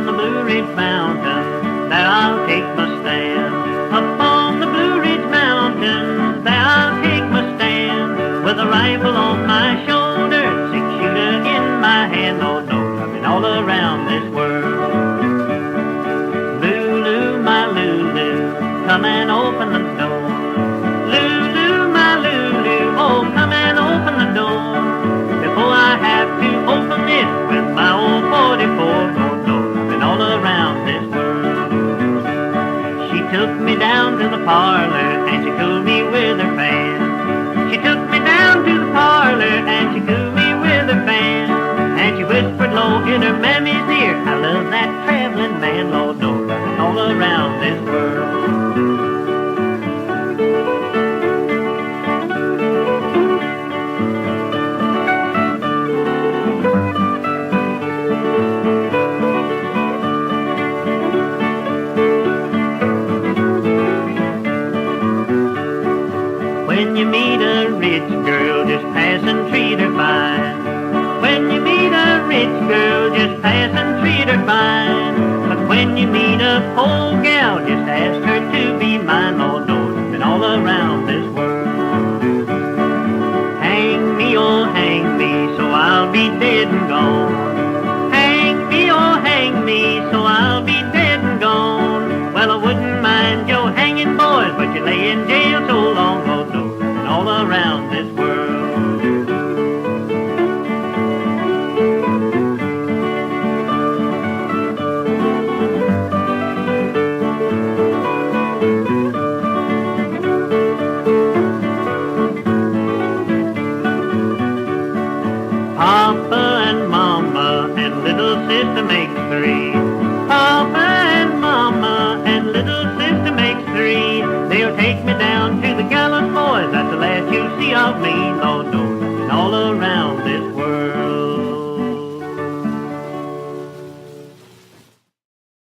on the Blue Ridge Mountain, there I'll take my stand. Up on the Blue Ridge Mountain, there I'll take my stand. With a rifle on my shoulder, six-shooter in my hand. Lord knows I've been all around this world. Lulu, my Lulu, come and open the door. Lulu, my Lulu, oh, come and open the door. Before I have to open it with my old 44, Lord knows I've been all around this world. She took me down to the parlor and she cooled me with her fan. She took me down to the parlor and she cooled me with her fan. And she whispered low in her mammy's ear, I love that traveling man. Lord knows I've been all around this world. When you meet a rich girl, just pass and treat her fine. When you meet a rich girl, just pass and treat her fine. But when you meet a poor gal, just ask her to be mine. Lord knows I've been all around this world. Hang me, oh hang me, so I'll be dead and gone. Hang me, oh hang me, so I'll be dead and gone. Well, I wouldn't mind your hanging, boys, but you lay in jail so long. Lord knows I've been all around this world. Papa and Mama and little sister makes three.